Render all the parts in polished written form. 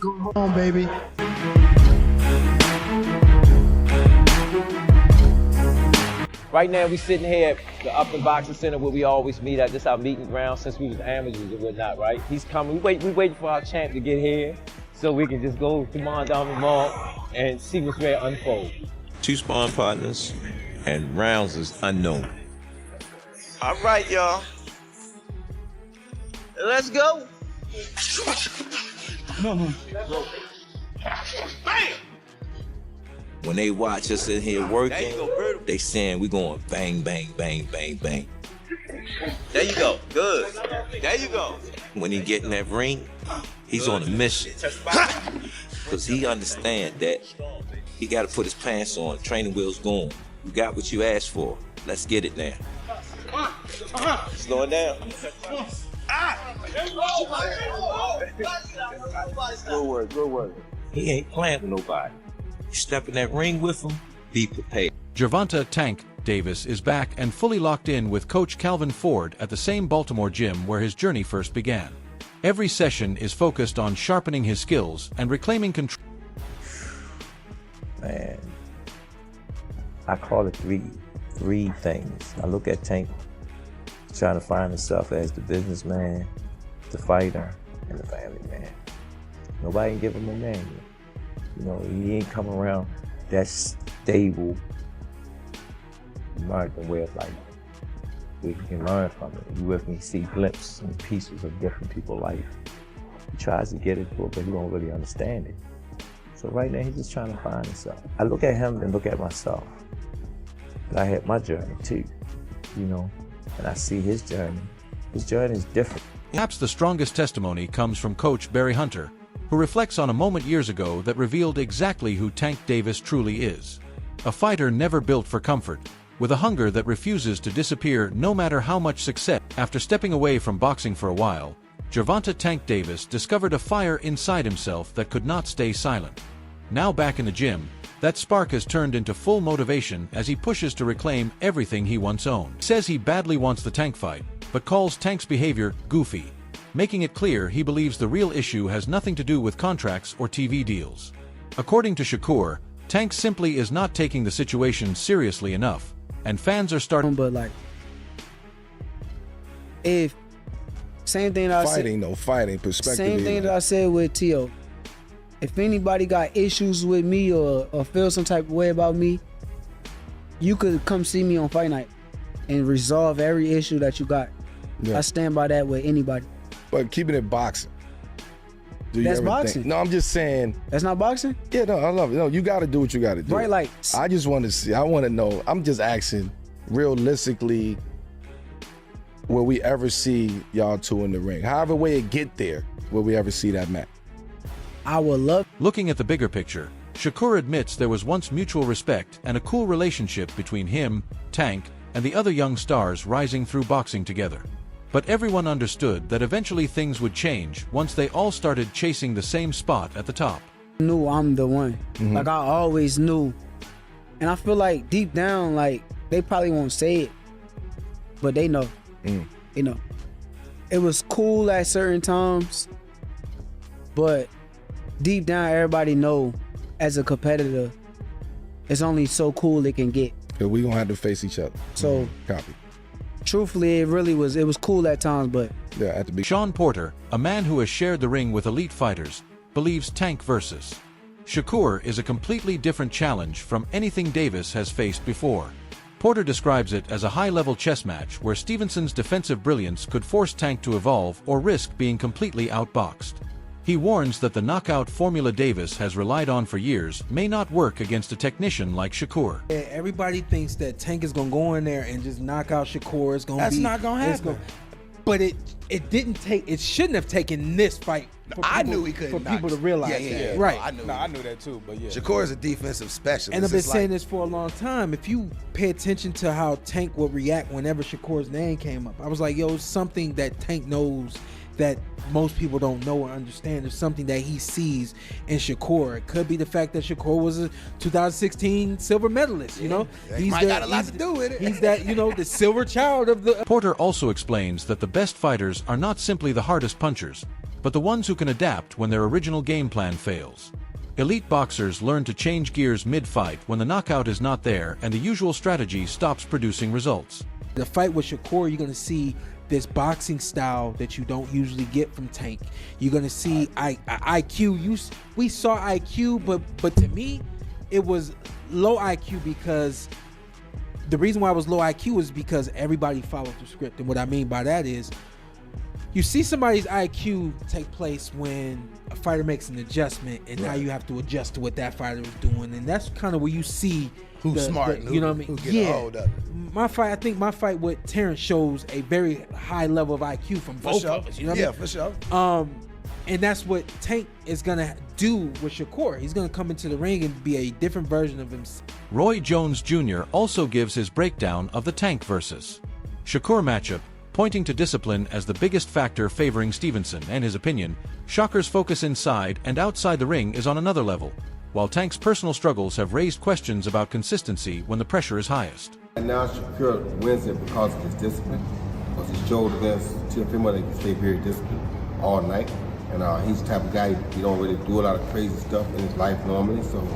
going on, baby. Right now, we sitting here at the Upton Boxing Center where we always meet at. This is our meeting ground since we was amateurs and whatnot, right? He's coming. We waiting for our champ to get here so we can just go to Mondawmin Mall and see what's ready to unfold. 2 sparring partners and rounds is unknown. All right, y'all. Let's go. No. Bam! When they watch us in here working, they saying we going bang, bang, bang, bang, bang. There you go. Good. There you go. When he get in that ring, he's on a mission. Because he understand that he got to put his pants on, training wheels going. You got what you asked for. Let's get it now. Slow it down. Good word. He ain't playing with nobody. You step in that ring with him, be prepared. Gervonta "Tank" Davis is back and fully locked in with Coach Calvin Ford at the same Baltimore gym where his journey first began. Every session is focused on sharpening his skills and reclaiming control. Man, I call it three things. I look at Tank trying to find himself as the businessman, the fighter, and the family man. Nobody can give him a manual. You know, he ain't come around that stable American way of life. We can learn from it. You with me, see glimpses and pieces of different people's life. He tries to get into it, but he don't really understand it. So right now, he's just trying to find himself. I look at him and look at myself. And I had my journey too, you know, and I see his journey. His journey is different. Perhaps the strongest testimony comes from Coach Barry Hunter, who reflects on a moment years ago that revealed exactly who Tank Davis truly is. A fighter never built for comfort, with a hunger that refuses to disappear no matter how much success. After stepping away from boxing for a while, Gervonta "Tank" Davis discovered a fire inside himself that could not stay silent. Now back in the gym, that spark has turned into full motivation as he pushes to reclaim everything he once owned. He says he badly wants the Tank fight, but calls Tank's behavior goofy, making it clear he believes the real issue has nothing to do with contracts or TV deals. According to Shakur, Tank simply is not taking the situation seriously enough, and fans are starting. But like, if same thing that I said, fighting perspective. Same thing that I said with T.O. If anybody got issues with me or feel some type of way about me, you could come see me on fight night and resolve every issue that you got. Yeah. I stand by that with anybody. But keeping it boxing. That's boxing. No, I'm just saying. That's not boxing? Yeah, no, I love it. No, you got to do what you got to do. Right, like. I just want to see. I want to know. I'm just asking, realistically, will we ever see y'all two in the ring? However way it get there, will we ever see that match? I would love. Looking at the bigger picture, Shakur admits there was once mutual respect and a cool relationship between him, Tank, and the other young stars rising through boxing together. But everyone understood that eventually things would change once they all started chasing the same spot at the top. I knew I'm the one. Like, I always knew. And I feel like deep down, like, they probably won't say it, but they know. You know. It was cool at certain times, but deep down, everybody know as a competitor, it's only so cool it can get. Because we going to have to face each other. So, Copy. Truthfully, it was cool at times, but Yeah, at the beginning. Sean Porter, a man who has shared the ring with elite fighters, believes Tank versus Shakur is a completely different challenge from anything Davis has faced before. Porter describes it as a high-level chess match where Stevenson's defensive brilliance could force Tank to evolve or risk being completely outboxed. He warns that the knockout formula Davis has relied on for years may not work against a technician like Shakur. Everybody thinks that Tank is gonna go in there and just knock out Shakur. It's gonna That's not gonna happen. But it didn't take. It shouldn't have taken this fight. I knew he couldn't. For people to realize that. Right. I knew that too. But yeah, Shakur is a defensive specialist. And I've been saying this for a long time. If you pay attention to how Tank would react whenever Shakur's name came up, I was like, yo, it's something that Tank knows that most people don't know or understand. There's something that he sees in Shakur. It could be the fact that Shakur was a 2016 silver medalist, you know? He might got a lot to do with it. He's that, you know, the silver child of the... Porter also explains that the best fighters are not simply the hardest punchers, but the ones who can adapt when their original game plan fails. Elite boxers learn to change gears mid-fight when the knockout is not there and the usual strategy stops producing results. The fight with Shakur, you're going to see this boxing style that you don't usually get from Tank. You're going to see IQ. We saw IQ, but to me, it was low IQ because the reason why it was low IQ is because everybody followed the script. And what I mean by that is you see somebody's IQ take place when a fighter makes an adjustment, and now you have to adjust to what that fighter is doing, and that's kind of where you see who's smart, you know what I mean? Who get a hold of it. I think my fight with Terrence shows a very high level of IQ from both of us. You know what I mean? For sure. And that's what Tank is gonna do with Shakur. He's gonna come into the ring and be a different version of himself. Roy Jones Jr. also gives his breakdown of the Tank versus Shakur matchup, pointing to discipline as the biggest factor favoring Stevenson, and his opinion, Shakur's focus inside and outside the ring is on another level, while Tank's personal struggles have raised questions about consistency when the pressure is highest. And now Shakur wins it because of his discipline, because he showed against Teofimo that he can stay very disciplined all night, and he's the type of guy, he don't really do a lot of crazy stuff in his life normally, so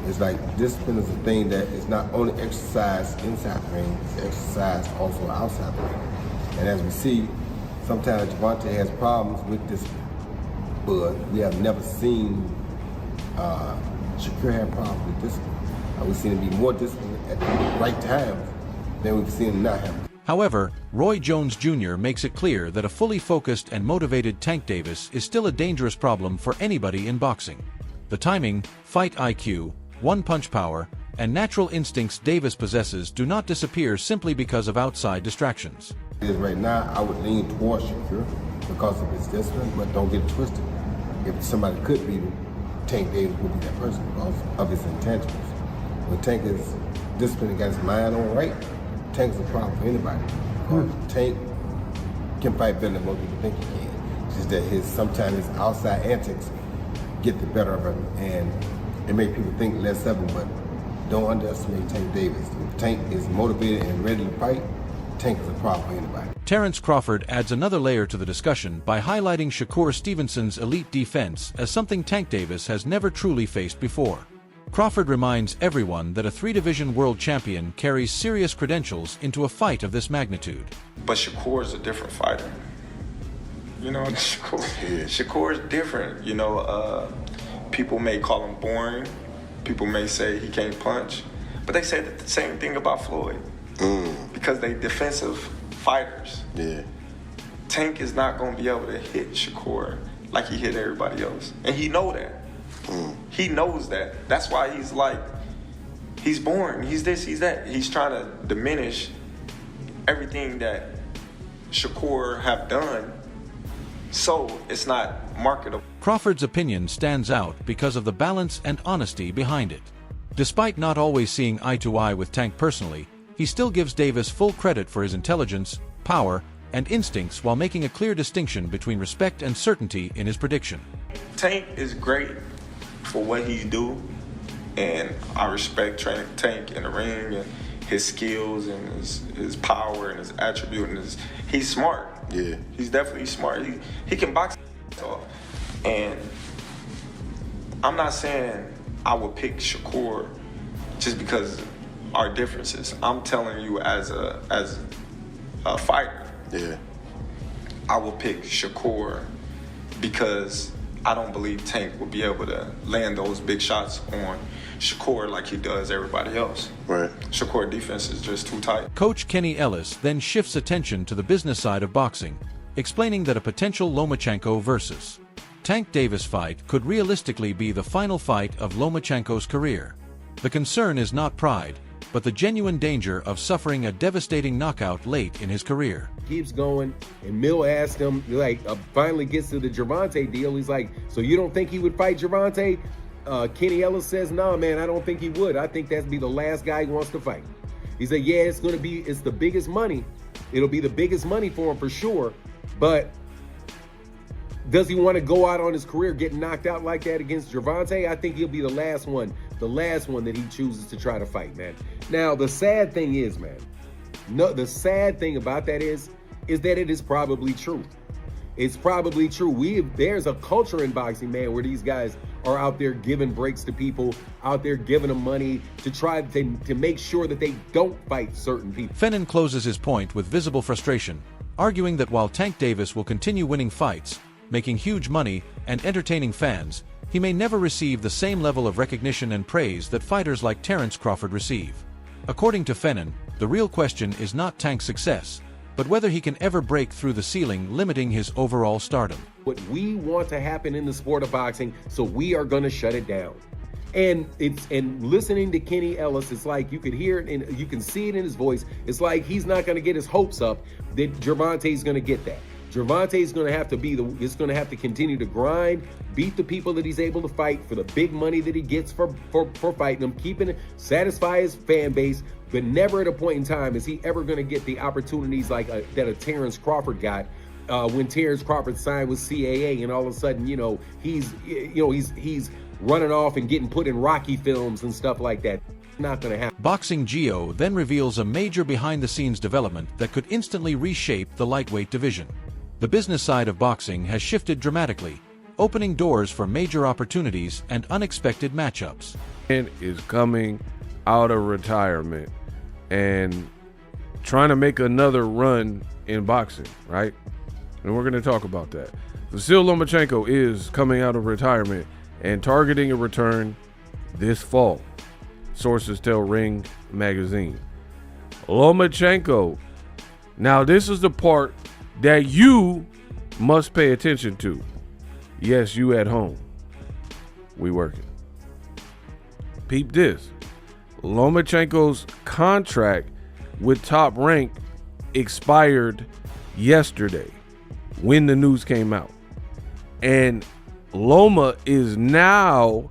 it's like discipline is a thing that is not only exercised inside the ring, it's exercised also outside the ring. And as we see, sometimes Gervonta has problems with discipline, but we have never seen Shakur have problems with discipline. We've seen him be more disciplined at the right times than we've seen him not have. However, Roy Jones Jr. makes it clear that a fully focused and motivated Tank Davis is still a dangerous problem for anybody in boxing. The timing, fight IQ, one-punch power, and natural instincts Davis possesses do not disappear simply because of outside distractions. Right now, I would lean towards Shakur because of his discipline, but don't get it twisted. If somebody could beat him, Tank Davis would be that person because of his intangibles. When Tank is disciplined and got his mind on right, Tank is a problem for anybody. Tank can fight better than most people think he can. It's just that sometimes his outside antics get the better of him, and it make people think less of him, but don't underestimate Tank Davis. If Tank is motivated and ready to fight, Tank is a problem for anybody. Terrence Crawford adds another layer to the discussion by highlighting Shakur Stevenson's elite defense as something Tank Davis has never truly faced before. Crawford reminds everyone that a three-division world champion carries serious credentials into a fight of this magnitude. But Shakur is a different fighter. You know, Shakur is different. You know, people may call him boring. People may say he can't punch. But they say the same thing about Floyd. Because they defensive fighters. Yeah. Tank is not going to be able to hit Shakur like he hit everybody else. And he know that. He knows that. That's why he's boring. He's this, he's that. He's trying to diminish everything that Shakur have done, so it's not marketable. Crawford's opinion stands out because of the balance and honesty behind it. Despite not always seeing eye to eye with Tank personally, he still gives Davis full credit for his intelligence, power, and instincts while making a clear distinction between respect and certainty in his prediction. Tank is great for what he do, and I respect Tank in the ring and his skills and his power and his attribute and he's smart. Yeah. He's definitely smart. He can box off. And I'm not saying I would pick Shakur just because our differences. I'm telling you as a fighter. Yeah. I will pick Shakur because I don't believe Tank will be able to land those big shots on Shakur like he does everybody else. Right. Shakur defense is just too tight. Coach Kenny Ellis then shifts attention to the business side of boxing, explaining that a potential Lomachenko versus Tank Davis fight could realistically be the final fight of Lomachenko's career. The concern is not pride, but the genuine danger of suffering a devastating knockout late in his career. Keeps going, and Mill asked him, finally gets to the Gervonta deal. He's like, so you don't think he would fight Gervonta? Kenny Ellis says, no, man, I don't think he would. I think that'd be the last guy he wants to fight. He said, yeah, it's the biggest money. It'll be the biggest money for him for sure, but does he want to go out on his career getting knocked out like that against Gervonta? I think he'll be the last one that he chooses to try to fight, man. Now, the sad thing is, man, the sad thing about that is that it is probably true. it's probably true. There's a culture in boxing, man, where these guys are out there giving breaks to people, out there giving them money to try to make sure that they don't fight certain people. Fennon closes his point with visible frustration, arguing that while Tank Davis will continue winning fights, making huge money, and entertaining fans, he may never receive the same level of recognition and praise that fighters like Terence Crawford receive. According to Fennon, the real question is not Tank's success, but whether he can ever break through the ceiling limiting his overall stardom. What we want to happen in the sport of boxing, so we are going to shut it down. And listening to Kenny Ellis, it's like you could hear it and you can see it in his voice. It's like he's not going to get his hopes up that Gervonta's going to get that. Gervonta's going to have to continue to grind, beat the people that he's able to fight for the big money that he gets for fighting them, satisfy his fan base, but never at a point in time is he ever going to get the opportunities like that a Terence Crawford got when Terence Crawford signed with CAA, and all of a sudden, he's running off and getting put in Rocky films and stuff like that. Not going to happen. Boxing Geo then reveals a major behind-the-scenes development that could instantly reshape the lightweight division. The business side of boxing has shifted dramatically, opening doors for major opportunities and unexpected matchups. And is coming out of retirement and trying to make another run in boxing, right? And we're going to talk about that. Vasyl Lomachenko is coming out of retirement and targeting a return this fall. Sources tell Ring Magazine. Lomachenko. Now, this is the part that you must pay attention to. Yes, you at home. We working. Peep this. Lomachenko's contract with Top Rank expired yesterday when the news came out. And Loma is now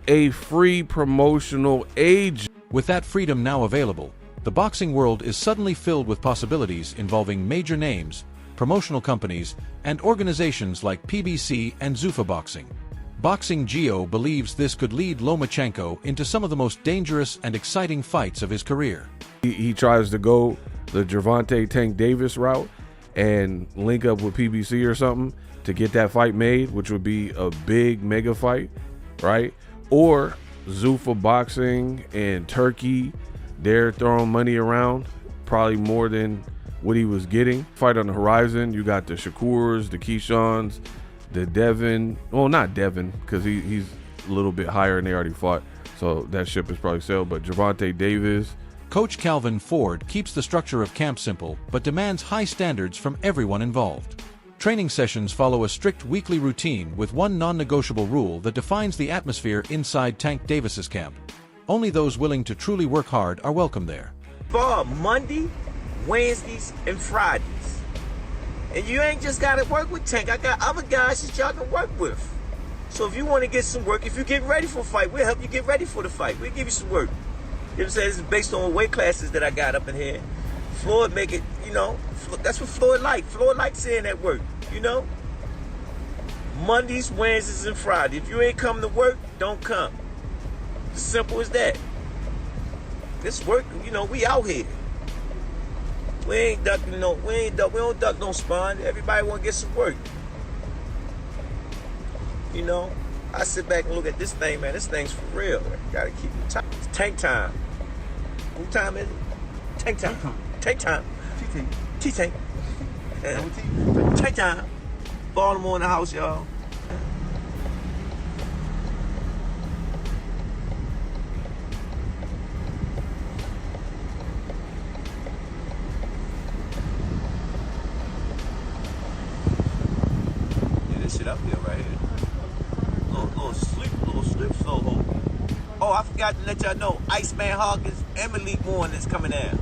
a free promotional agent. With that freedom now available, the boxing world is suddenly filled with possibilities involving major names, promotional companies, and organizations like PBC and Zuffa Boxing. Boxing Geo believes this could lead Lomachenko into some of the most dangerous and exciting fights of his career. He tries to go the Gervonta Tank Davis route and link up with PBC or something to get that fight made, which would be a big mega fight, right? Or Zuffa Boxing and Turkey, they're throwing money around, probably more than what he was getting. Fight on the horizon, you got the Shakurs, the Keishans, the Devin, well, not Devin, because he's a little bit higher and they already fought, so that ship is probably sailed, but Gervonta Davis. Coach Calvin Ford keeps the structure of camp simple, but demands high standards from everyone involved. Training sessions follow a strict weekly routine with one non-negotiable rule that defines the atmosphere inside Tank Davis's camp. Only those willing to truly work hard are welcome there. For Monday, Wednesdays, and Fridays. And you ain't just got to work with Tank. I got other guys that y'all can work with. So if you want to get some work, if you're getting ready for a fight, we'll help you get ready for the fight. We'll give you some work. You know what I'm saying? This is based on weight classes that I got up in here. Floyd make it, that's what Floyd like. Floyd likes seeing that work, Mondays, Wednesdays, and Fridays. If you ain't coming to work, don't come. As simple as that. This work, we out here. We ain't ducking we don't duck no spawn. Everybody want to get some work. I sit back and look at this thing, man. This thing's for real. Gotta keep it tight. It's tank time. What time is it? Tank time. Tank time. T-tank. Tank time. Baltimore in the house, y'all. Shit up here right here. Little slip slow hole. Oh, I forgot to let y'all know, Iceman Hawkins, Emily Bourne is coming down.